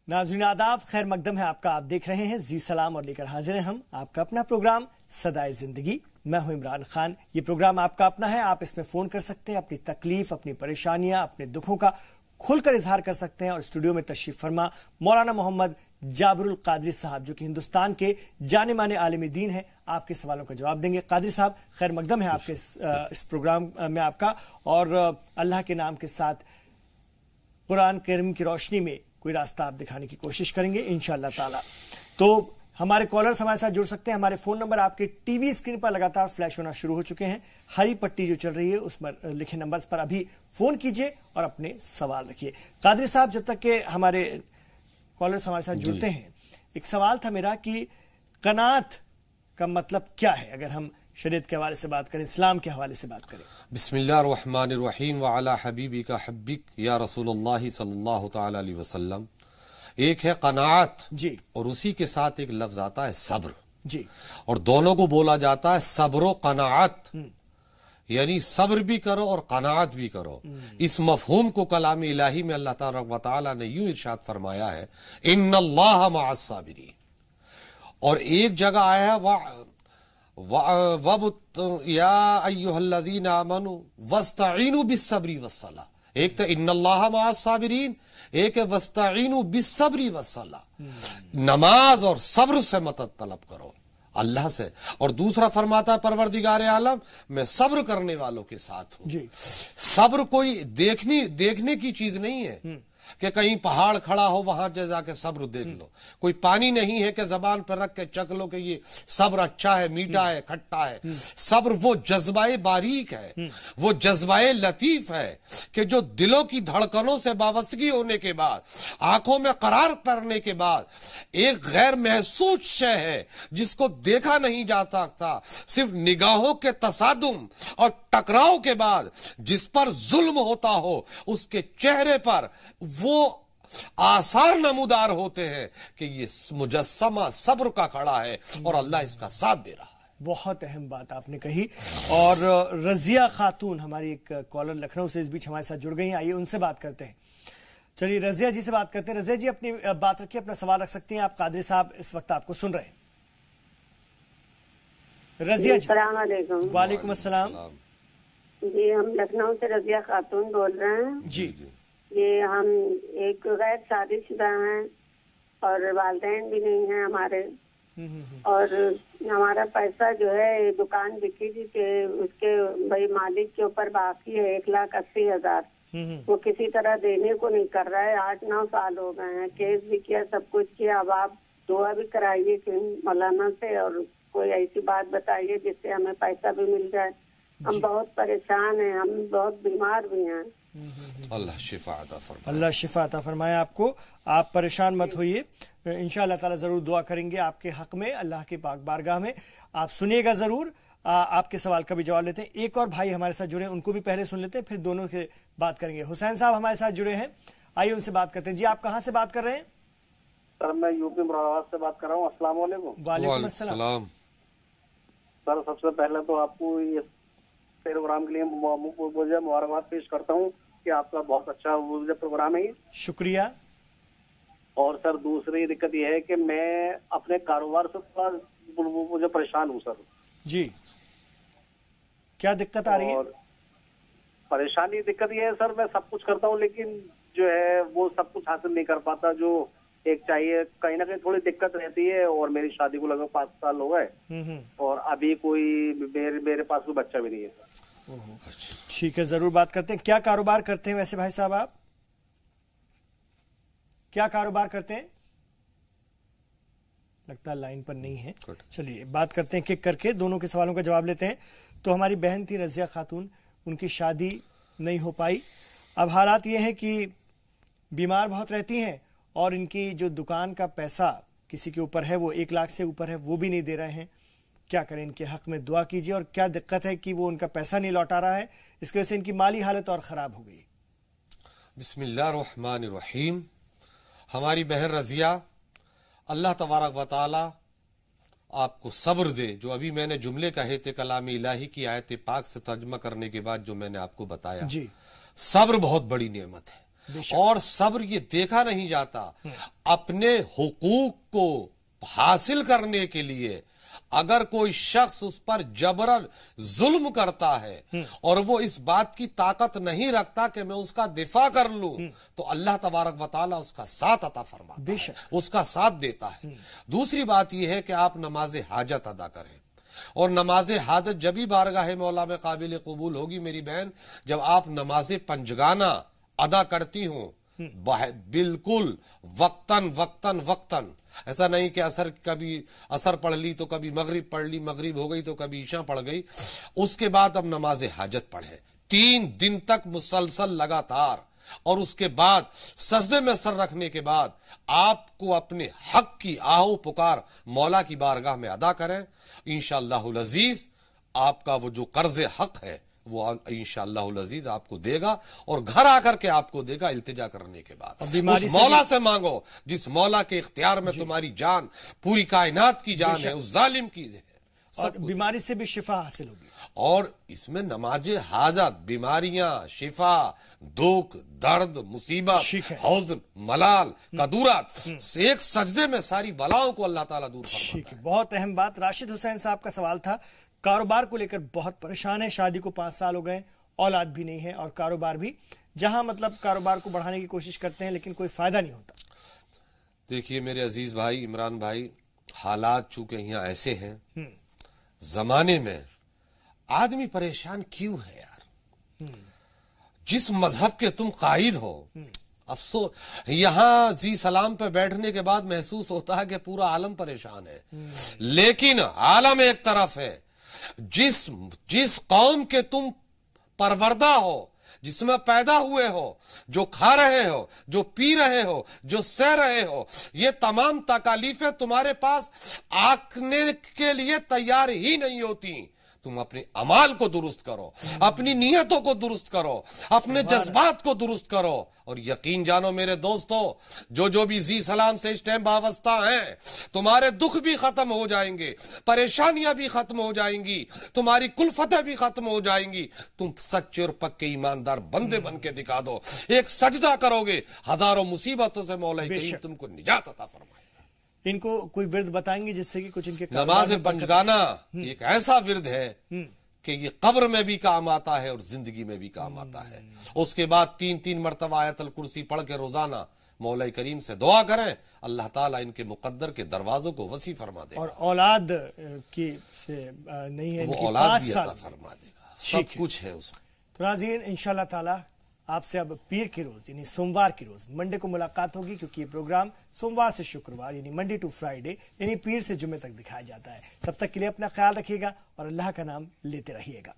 नाज़रीन आदाब, खैर मकदम है आपका। आप देख रहे हैं जी सलाम और लेकर हाजिर हैं हम आपका अपना प्रोग्राम सदाए जिंदगी। मैं हूं इमरान खान। ये प्रोग्राम आपका अपना है, आप इसमें फोन कर सकते हैं, अपनी तकलीफ, अपनी परेशानियां, अपने दुखों का खुलकर इजहार कर सकते हैं। और स्टूडियो में तशरीफ फरमा मौलाना मोहम्मद जाबरुल कादरी साहब, जो कि हिंदुस्तान के जाने माने आलिम दीन हैं, आपके सवालों का जवाब देंगे। कादरी साहब, खैर मकदम है आपके इस प्रोग्राम में आपका। और अल्लाह के नाम के साथ कुरान करीम की रोशनी में कोई रास्ता आप दिखाने की कोशिश करेंगे इंशाअल्लाह ताला। तो हमारे कॉलर्स हमारे साथ जुड़ सकते हैं। हमारे फोन नंबर आपके टीवी स्क्रीन पर लगातार फ्लैश होना शुरू हो चुके हैं। हरी पट्टी जो चल रही है उस पर लिखे नंबर्स पर अभी फोन कीजिए और अपने सवाल रखिए। कादरी साहब, जब तक के हमारे कॉलर्स हमारे साथ जुड़ते हैं, एक सवाल था मेरा कि कनात का मतलब क्या है, अगर हम शरीयत के हवाले से बात करें, इस्लाम के हवाले से बात करें। बिस्मिल्लाहिर्रहमानिर्रहीम व अला हबीबिका हब्बिक या रसूलुल्लाह सल्लल्लाहु तआला अलैहि वसल्लम। एक है कनात जी, और उसी के साथ एक लफ्ज आता है सब्र जी, और दोनों को बोला जाता है सब्र कनात, यानी सब्र भी करो और कनात भी करो। इस मफहूम को कलाम इलाही में अल्लाह ताला ने यूं इरशाद फरमाया है, इन्नल्लाह मअस साबिरीन। और एक जगह आया है या अय्युहल्लज़ीना आमनू वस्तईनु बिस्सब्री वस्सलाह। एक तो इन्नल्लाह मअस साबिरीन, एक है वस्तईनु बिस्सब्री वस्सलाह। नमाज और सब्र से मदद तलब करो अल्लाह से। और दूसरा फरमाता है परवरदिगार आलम, मैं सब्र करने वालों के साथ हूं जी। सब्र कोई देखने की चीज नहीं है कि कहीं पहाड़ खड़ा हो वहां जाके सब्र देख लो। कोई पानी नहीं है कि जबान पर रख के चख लो कि ये सब्र अच्छा है, मीठा है, खट्टा है। सब्र वो जज्बाए बारीक है, वो जज्बाए लतीफ है कि जो दिलों की धड़कनों से वाबस्तगी होने के बाद, आंखों में करार पड़ने के बाद एक गैर महसूस शय है जिसको देखा नहीं जाता था, सिर्फ निगाहों के तसादुम और टकराव के बाद जिस पर जुल्म होता हो, उसके चेहरे पर वो आसार नमूदार होते हैं कि ये मुजस्समा सब्र का खड़ा है और अल्लाह इसका साथ दे रहा है। बहुत अहम बात आपने कही। और रजिया खातून हमारी एक कॉलर लखनऊ से इस बीच हमारे साथ जुड़ गई हैं, आइए उनसे बात करते हैं। चलिए रजिया जी से बात करते हैं। रजिया जी, अपनी बात रखिए, अपना सवाल रख सकती हैं आप। कादरी साहब इस वक्त आपको सुन रहे हैं। रजिया जी, वालेकुम अस्सलाम जी। हम लखनऊ से रजिया खातून बोल रहे हैं जी। ये हम एक गैर शादीशुदा हैं और वालिदैन भी नहीं हैं हमारे। और हमारा पैसा जो है दुकान बिकी थी कि उसके भाई मालिक के ऊपर बाकी है 1,80,000। वो किसी तरह देने को नहीं कर रहा है। 8-9 साल हो गए हैं, केस भी किया, सब कुछ किया। अब आप दुआ भी कराइए कि मौलाना से, और कोई ऐसी बात बताइए जिससे हमें पैसा भी मिल जाए। हम बहुत परेशान हैं, हम बहुत बीमार भी हैं। अल्लाह शिफा अता फरमाए। अल्लाह शिफा अता फरमाए आपको। आप परेशान मत होइए, इंशाअल्लाह ताला जरूर दुआ करेंगे आपके हक में अल्लाह के पाक बारगाह में। आप सुनिएगा जरूर, आपके सवाल का भी जवाब लेते हैं। एक और भाई हमारे साथ जुड़े हैं, उनको भी पहले सुन लेते हैं, फिर दोनों की बात करेंगे। हुसैन साहब हमारे साथ जुड़े हैं, आइए उनसे बात करते हैं। जी, आप कहाँ से बात कर रहे हैं? सर मैं यूपी मुरादाबाद से बात कर रहा हूँ। अस्सलाम वालेकुम। वालेकुम अस्सलाम। सर सबसे पहले तो आपको ये प्रोग्राम के लिए मुझे मुबारकबाद पेश करता हूँ कि आपका बहुत अच्छा प्रोग्राम है। शुक्रिया। और सर दूसरी दिक्कत यह है कि मैं अपने कारोबार से थोड़ा मुझे परेशान हूँ सर जी। क्या दिक्कत आ रही है? परेशानी दिक्कत यह है सर, मैं सब कुछ करता हूँ लेकिन जो है वो सब कुछ हासिल नहीं कर पाता जो एक चाहिए। कहीं ना कहीं थोड़ी दिक्कत रहती है। और मेरी शादी को लगभग 5 साल हो गए और अभी कोई मेरे पास कोई बच्चा भी नहीं है सर। ठीक है, जरूर बात करते हैं। क्या कारोबार करते हैं वैसे भाई साहब आप? क्या कारोबार करते हैं? लगता है लाइन पर नहीं है। चलिए बात करते हैं किक करके, दोनों के सवालों का जवाब लेते हैं। तो हमारी बहन थी रजिया खातून, उनकी शादी नहीं हो पाई। अब हालात ये हैं कि बीमार बहुत रहती हैं और इनकी जो दुकान का पैसा किसी के ऊपर है, वो 1 लाख से ऊपर है, वो भी नहीं दे रहे हैं। क्या करें? इनके हक में दुआ कीजिए। और क्या दिक्कत है कि वो उनका पैसा नहीं लौटा रहा है, इसकी वजह से इनकी माली हालत और खराब हो गई। बिस्मिल्लाहिर्रहमानिर्रहीम। हमारी बहन रजिया, अल्लाह तबारक व तआला आपको सब्र दे। जो अभी मैंने जुमले कहे थे कलाम इलाही की आयत पाक से तर्जमा करने के बाद जो मैंने आपको बताया जी, सब्र बहुत बड़ी नेमत है। اور صبر یہ دیکھا نہیں جاتا. اپنے حقوق کو حاصل کرنے کے لیے اگر کوئی شخص اس پر جبرن ظلم کرتا ہے اور وہ اس بات کی طاقت نہیں رکھتا کہ میں اس کا دفاع کر لوں, تو اللہ تبارک و تعالیٰ اس کا ساتھ عطا فرماتا ہے, اس کا ساتھ دیتا ہے. دوسری بات یہ ہے کہ آپ نماز حاجت ادا کریں, اور نماز حاجت جبھی بارگاہ مولا میں قابل قبول ہوگی میری بہن جب آپ نماز پنجگانہ ادا کرتی ہوں, بالکل وقتاً وقتاً وقتاً. ایسا نہیں کہ کبھی اثر پڑھ لی تو کبھی مغرب پڑھ لی, مغرب ہو گئی تو کبھی عشاء پڑھ گئی. اس کے بعد اب نماز حاجت پڑھیں 3 دن تک مسلسل لگاتار, اور اس کے بعد سجدے میں سر رکھنے کے بعد آپ کو اپنے حق کی آہو پکار مولا کی بارگاہ میں ادا کریں. انشاءاللہ العزیز آپ کا وہ جو قرض حق ہے وہ انشاءاللہ العزیز آپ کو دے گا, اور گھر آ کر کے آپ کو دے گا التجا کرنے کے بعد. اس مولا سے مانگو جس مولا کے اختیار میں تمہاری جان پوری کائنات کی جان ہے, اس ظالم کی ہے, اور بیماری سے بھی شفا حاصل ہوگی. اور اس میں نماز حاجت بیماریاں, شفا, دکھ, درد, مصیبت, حزن, ملال, کدورت, ایک سجدے میں ساری بلاؤں کو اللہ تعالیٰ دور فرماتا ہے. بہت اہم بات. راشد حسین صاحب کا سوال تھا, کاروبار کو لے کر بہت پریشان ہے, شادی کو 5 سال ہو گئے, اولاد بھی نہیں ہے, اور کاروبار بھی جہاں مطلب کاروبار کو بڑھانے کی کوشش کرتے ہیں لیکن کوئی فائدہ نہیں ہوتا. دیکھیے میرے عزیز بھائی عمران بھائی, حالات چونکہ یہاں ایسے ہیں زمانے میں, آدمی پریشان کیوں ہے یار؟ جس مذہب کے تم قائد ہو, افسوس یہاں زی سلام پہ بیٹھنے کے بعد محسوس ہوتا ہے کہ پورا عالم پریشان ہے, لیکن عالم ایک طرف ہے. جس قوم کے تم پروردہ ہو, جس میں پیدا ہوئے ہو, جو کھا رہے ہو, جو پی رہے ہو, جو سہ رہے ہو, یہ تمام تکالیفیں تمہارے پاس آنے کے لیے تیار ہی نہیں ہوتی. تم اپنے اعمال کو درست کرو, اپنی نیتوں کو درست کرو, اپنے جذبات کو درست کرو, اور یقین جانو میرے دوستو, جو بھی زی سلام سے اس ٹائم وابستہ ہیں, تمہارے دکھ بھی ختم ہو جائیں گے, پریشانیاں بھی ختم ہو جائیں گی, تمہاری کلفتیں بھی ختم ہو جائیں گی. تم سچے اور پکے ایماندار بندے بن کے دکھا دو, ایک سجدہ کرو گے, ہزاروں مصیبتوں سے مولا کریم تم کو نجات عطا فرمائے. ان کو کوئی ورد بتائیں گے جس سے کہ کچھ ان کے نماز پنجگانہ ایک ایسا ورد ہے کہ یہ قبر میں بھی کام آتا ہے اور زندگی میں بھی کام آتا ہے. اس کے بعد 3 مرتبہ آیت الکرسی پڑھ کے روزانہ مولا کریم سے دعا کریں, اللہ تعالیٰ ان کے مقدر کے دروازوں کو وسیع فرما دے گا, اور اولاد کی سے نہیں ہے, وہ اولاد بھی عطا فرما دے گا, سب کچھ ہے اس میں. تو ناظرین انشاءاللہ تعالیٰ آپ سے اب پیر کے روز یعنی سوموار کی روز منڈے کو ملاقات ہوگی, کیونکہ یہ پروگرام سوموار سے شکروار یعنی منڈے ٹو فرائیڈے یعنی پیر سے جمعے تک دکھایا جاتا ہے. تب تک کے لیے اپنا خیال رکھیے گا اور اللہ کا نام لیتے رہیے گا.